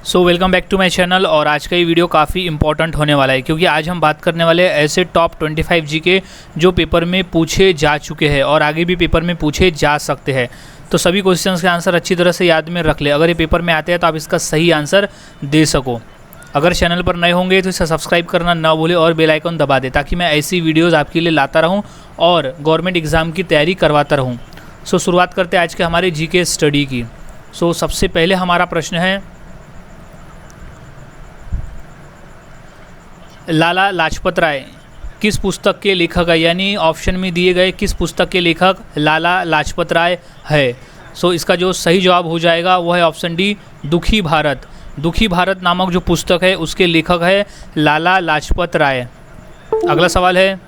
Welcome back to my channel. और आज का ये वीडियो काफ़ी इंपॉर्टेंट होने वाला है क्योंकि आज हम बात करने वाले हैं ऐसे टॉप 25 जीके जो पेपर में पूछे जा चुके हैं और आगे भी पेपर में पूछे जा सकते हैं। तो सभी क्वेश्चंस के आंसर अच्छी तरह से याद में रख ले। अगर ये पेपर में आते हैं तो आप इसका सही आंसर दे सको। अगर चैनल पर नए होंगे तो इसे सब्सक्राइब करना ना भूलें और बेल आइकन दबा दें ताकि मैं ऐसी वीडियोज़ आपके लिए लाता रहूँ और गवर्नमेंट एग्ज़ाम की तैयारी करवाता रहूँ। शुरुआत करते हैं आज के हमारे जीके स्टडी की। सबसे पहले हमारा प्रश्न है, लाला लाजपत राय किस पुस्तक के लेखक है? यानी ऑप्शन में दिए गए किस पुस्तक के लेखक लाला लाजपत राय है? इसका जो सही जवाब हो जाएगा वो है ऑप्शन डी, दुखी भारत। दुखी भारत नामक जो पुस्तक है उसके लेखक है लाला लाजपत राय। अगला सवाल है,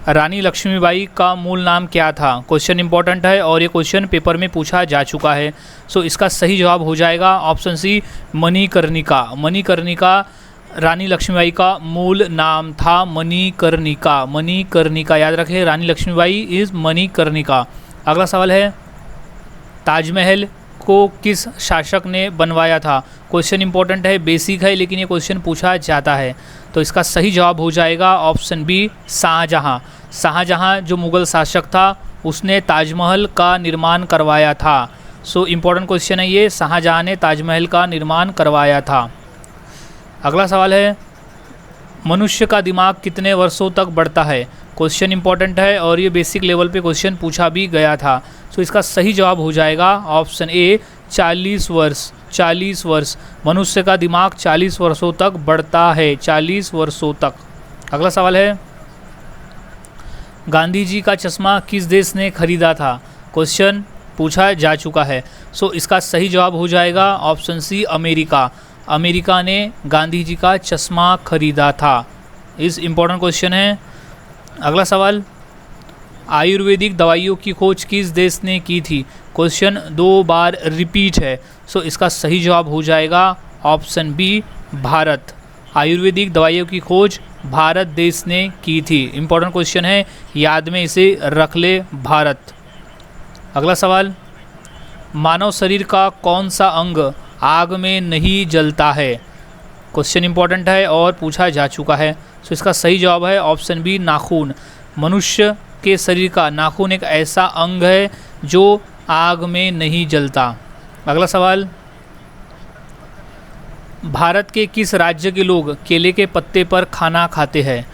रानी लक्ष्मीबाई का मूल नाम क्या था? क्वेश्चन इंपॉर्टेंट है और ये क्वेश्चन पेपर में पूछा जा चुका है। इसका सही जवाब हो जाएगा ऑप्शन सी, मणिकर्णिका। मणिकर्णिका रानी लक्ष्मीबाई का मूल नाम था, मणिकर्णिका। मणिकर्णिका याद रखें, रानी लक्ष्मीबाई इज़ मणिकर्णिका। अगला सवाल है, ताजमहल को किस शासक ने बनवाया था? क्वेश्चन इंपॉर्टेंट है, बेसिक है, लेकिन ये क्वेश्चन पूछा जाता है। तो इसका सही जवाब हो जाएगा ऑप्शन बी, शाहजहाँ। शाहजहाँ जो मुग़ल शासक था उसने ताजमहल का निर्माण करवाया था। इम्पॉर्टेंट क्वेश्चन है ये, शाहजहाँ ने ताजमहल का निर्माण करवाया था। अगला सवाल है, मनुष्य का दिमाग कितने वर्षों तक बढ़ता है? क्वेश्चन इंपॉर्टेंट है और ये बेसिक लेवल पे क्वेश्चन पूछा भी गया था। इसका सही जवाब हो जाएगा ऑप्शन ए, 40 वर्ष। 40 वर्ष मनुष्य का दिमाग 40 वर्षों तक बढ़ता है, 40 वर्षों तक। अगला सवाल है, गांधी जी का चश्मा किस देश ने खरीदा था? क्वेश्चन पूछा जा चुका है। इसका सही जवाब हो जाएगा ऑप्शन सी, अमेरिका। अमेरिका ने गांधी जी का चश्मा खरीदा था। इस इम्पोर्टेंट क्वेश्चन है। अगला सवाल, आयुर्वेदिक दवाइयों की खोज किस देश ने की थी? क्वेश्चन 2 बार रिपीट है। इसका सही जवाब हो जाएगा ऑप्शन बी, भारत। आयुर्वेदिक दवाइयों की खोज भारत देश ने की थी। इम्पोर्टेंट क्वेश्चन है, याद में इसे रख ले, भारत। अगला सवाल, मानव शरीर का कौन सा अंग आग में नहीं जलता है? क्वेश्चन इंपॉर्टेंट है और पूछा जा चुका है। इसका सही जवाब है ऑप्शन बी, नाखून। मनुष्य के शरीर का नाखून एक ऐसा अंग है जो आग में नहीं जलता। अगला सवाल, भारत के किस राज्य के लोग केले के पत्ते पर खाना खाते हैं?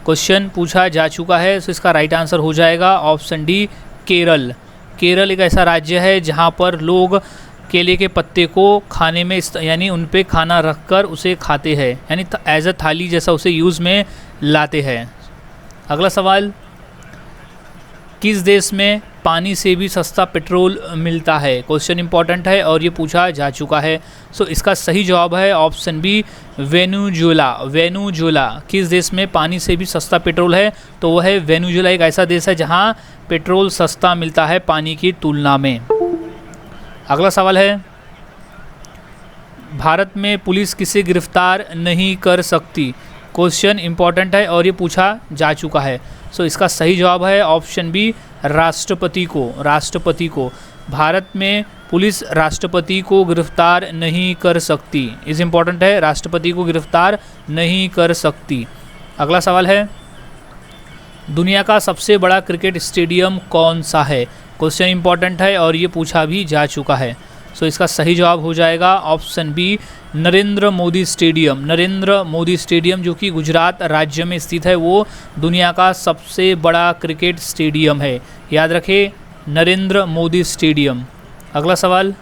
क्वेश्चन पूछा जा चुका है। इसका राइट आंसर हो जाएगा ऑप्शन डी, केरल। केरल एक ऐसा राज्य है जहाँ पर लोग केले के पत्ते को खाने में यानी उन पे खाना रखकर उसे खाते हैं, यानी एज अ थाली जैसा उसे यूज़ में लाते हैं। अगला सवाल, किस देश में पानी से भी सस्ता पेट्रोल मिलता है? क्वेश्चन इंपॉर्टेंट है और ये पूछा जा चुका है। इसका सही जवाब है ऑप्शन बी, वेनेजुएला। वेनेजुएला किस देश में पानी से भी सस्ता पेट्रोल है? तो वह है वेनेजुएला। एक ऐसा देश है जहाँ पेट्रोल सस्ता मिलता है पानी की तुलना में। अगला सवाल है, भारत में पुलिस किसे गिरफ्तार नहीं कर सकती? क्वेश्चन इंपॉर्टेंट है और ये पूछा जा चुका है। इसका सही जवाब है ऑप्शन बी, राष्ट्रपति को। राष्ट्रपति को। भारत में पुलिस राष्ट्रपति को गिरफ्तार नहीं कर सकती। इस इम्पॉर्टेंट है, राष्ट्रपति को गिरफ्तार नहीं कर सकती। अगला सवाल है, दुनिया का सबसे बड़ा क्रिकेट स्टेडियम कौन सा है? क्वेश्चन इंपॉर्टेंट है और ये पूछा भी जा चुका है। इसका सही जवाब हो जाएगा option B, Narendra Modi stadium. Narendra Modi stadium जो कि गुजरात राज्य में स्थित है वो दुनिया का सबसे बड़ा क्रिकेट स्टेडियम है। याद रखें, नरेंद्र मोदी स्टेडियम। अगला सवाल,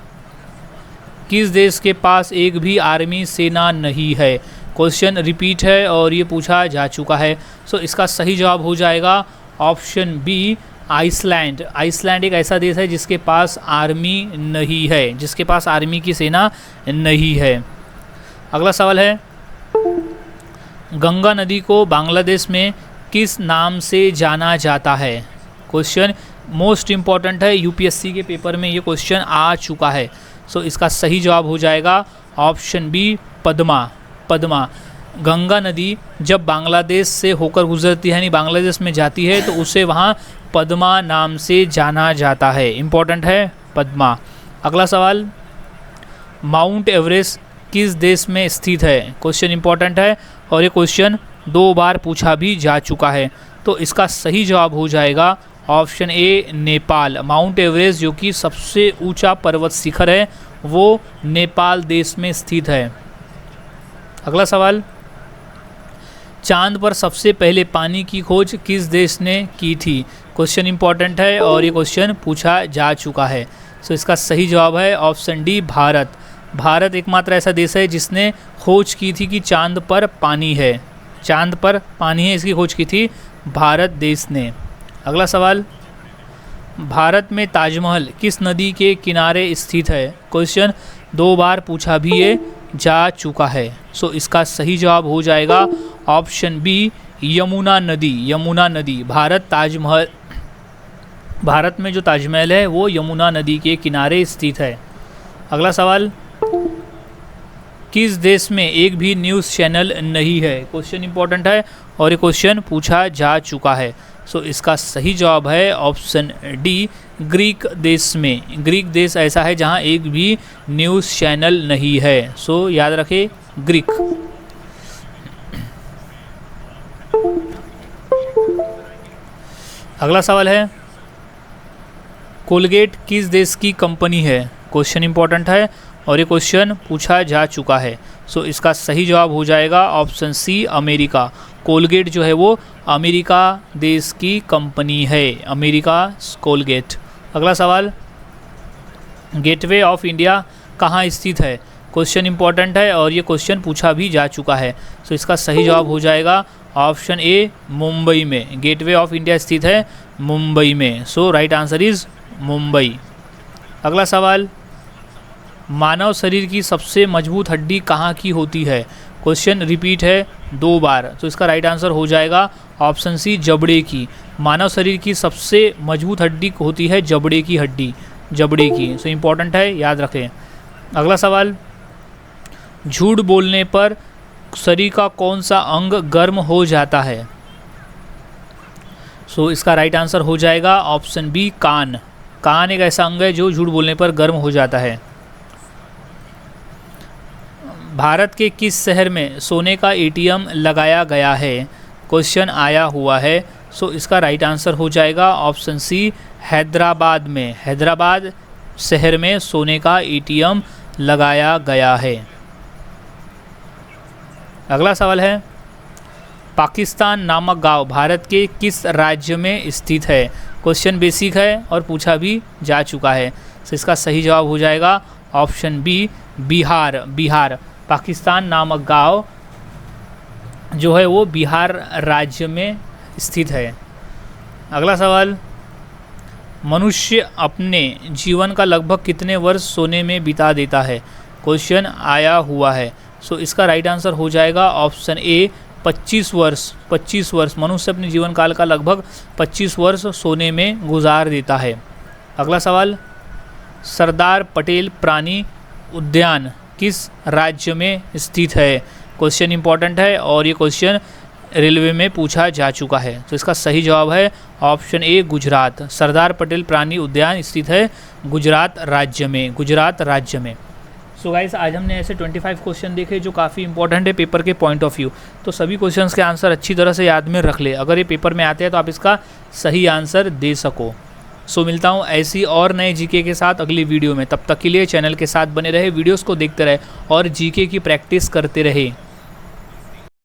किस देश के पास एक भी आर्मी सेना नहीं है? क्वेश्चन रिपीट है और ये पूछा जा चुका है। इसका सही जवाब हो जाएगा ऑप्शन बी, आइसलैंड। आइसलैंड एक ऐसा देश है जिसके पास आर्मी नहीं है, जिसके पास आर्मी की सेना नहीं है। अगला सवाल है, गंगा नदी को बांग्लादेश में किस नाम से जाना जाता है? क्वेश्चन मोस्ट इम्पॉर्टेंट है, यूपीएससी के पेपर में ये क्वेश्चन आ चुका है। इसका सही जवाब हो जाएगा ऑप्शन बी, पद्मा। पद्मा। गंगा नदी जब बांग्लादेश से होकर गुजरती है यानी बांग्लादेश में जाती है तो उसे वहाँ पद्मा नाम से जाना जाता है। इम्पॉर्टेंट है, पद्मा। अगला सवाल, माउंट एवरेस्ट किस देश में स्थित है? क्वेश्चन इंपॉर्टेंट है और ये क्वेश्चन 2 बार पूछा भी जा चुका है। तो इसका सही जवाब हो जाएगा option A Nepal. Mount Everest जो कि सबसे ऊंचा पर्वत शिखर है वो नेपाल देश में स्थित है। अगला सवाल, चांद पर सबसे पहले पानी की खोज किस देश ने की थी? क्वेश्चन इंपॉर्टेंट है और ये क्वेश्चन पूछा जा चुका है। सो इसका सही जवाब है ऑप्शन डी भारत। भारत एकमात्र ऐसा देश है जिसने खोज की थी कि चांद पर पानी है, चांद पर पानी है, इसकी खोज की थी भारत देश ने। अगला सवाल, भारत में ताजमहल किस नदी के किनारे स्थित है? क्वेश्चन 2 बार पूछा भी ये जा चुका है। सो इसका सही जवाब हो जाएगा ऑप्शन बी यमुना नदी। यमुना नदी, भारत में जो ताजमहल है वो यमुना नदी के किनारे स्थित है। अगला सवाल, किस देश में एक भी न्यूज़ चैनल नहीं है? क्वेश्चन इंपॉर्टेंट है और ये क्वेश्चन पूछा जा चुका है। सो इसका सही जवाब है ऑप्शन डी ग्रीक देश में। ग्रीक देश ऐसा है जहां एक भी न्यूज़ चैनल नहीं है। सो याद रखें ग्रीक। अगला सवाल है, कोलगेट किस देश की कंपनी है? क्वेश्चन इंपॉर्टेंट है और ये क्वेश्चन पूछा जा चुका है। सो इसका सही जवाब हो जाएगा ऑप्शन सी अमेरिका। कोलगेट जो है वो अमेरिका देश की कंपनी है, अमेरिका कोलगेट। अगला सवाल, गेटवे ऑफ इंडिया कहाँ स्थित है? क्वेश्चन इंपॉर्टेंट है और ये क्वेश्चन पूछा भी जा चुका है। सो इसका सही जवाब हो जाएगा ऑप्शन ए मुंबई में। गेटवे ऑफ इंडिया स्थित है मुंबई में। सो राइट आंसर इज़ मुंबई। अगला सवाल, मानव शरीर की सबसे मजबूत हड्डी कहाँ की होती है? क्वेश्चन रिपीट है 2 बार। तो इसका राइट आंसर हो जाएगा ऑप्शन सी जबड़े की। मानव शरीर की सबसे मजबूत हड्डी होती है जबड़े की हड्डी, जबड़े की। सो इम्पॉर्टेंट है, याद रखें। अगला सवाल, झूठ बोलने पर शरीर का कौन सा अंग गर्म हो जाता है? सो इसका राइट आंसर हो जाएगा ऑप्शन बी कान। कान एक ऐसा अंग है जो झूठ बोलने पर गर्म हो जाता है। भारत के किस शहर में सोने का एटीएम लगाया गया है? क्वेश्चन आया हुआ है। सो इसका राइट आंसर हो जाएगा ऑप्शन सी हैदराबाद में। हैदराबाद शहर में सोने का एटीएम लगाया गया है। अगला सवाल है, पाकिस्तान नामक गांव भारत के किस राज्य में स्थित है? क्वेश्चन बेसिक है और पूछा भी जा चुका है। तो इसका सही जवाब हो जाएगा ऑप्शन बी बिहार। बिहार, पाकिस्तान नामक गांव जो है वो बिहार राज्य में स्थित है। अगला सवाल, मनुष्य अपने जीवन का लगभग कितने वर्ष सोने में बिता देता है? क्वेश्चन आया हुआ है। सो इसका राइट आंसर हो जाएगा ऑप्शन ए 25 वर्ष। 25 वर्ष मनुष्य अपने जीवन काल का लगभग 25 वर्ष सोने में गुजार देता है। अगला सवाल, सरदार पटेल प्राणी उद्यान किस राज्य में स्थित है? क्वेश्चन इंपॉर्टेंट है और ये क्वेश्चन रेलवे में पूछा जा चुका है। तो इसका सही जवाब है ऑप्शन ए गुजरात। सरदार पटेल प्राणी उद्यान स्थित है गुजरात राज्य में, गुजरात राज्य में। सो गाइस, आज हमने ऐसे 25 क्वेश्चन देखे जो काफ़ी इंपॉर्टेंट है पेपर के पॉइंट ऑफ व्यू। तो सभी क्वेश्चंस के आंसर अच्छी तरह से याद में रख ले, अगर ये पेपर में आते हैं तो आप इसका सही आंसर दे सको। सो मिलता हूँ ऐसी और नए जीके के साथ अगली वीडियो में। तब तक के लिए चैनल के साथ बने रहे, वीडियोस को देखते रहे और जीके की प्रैक्टिस करते रहे।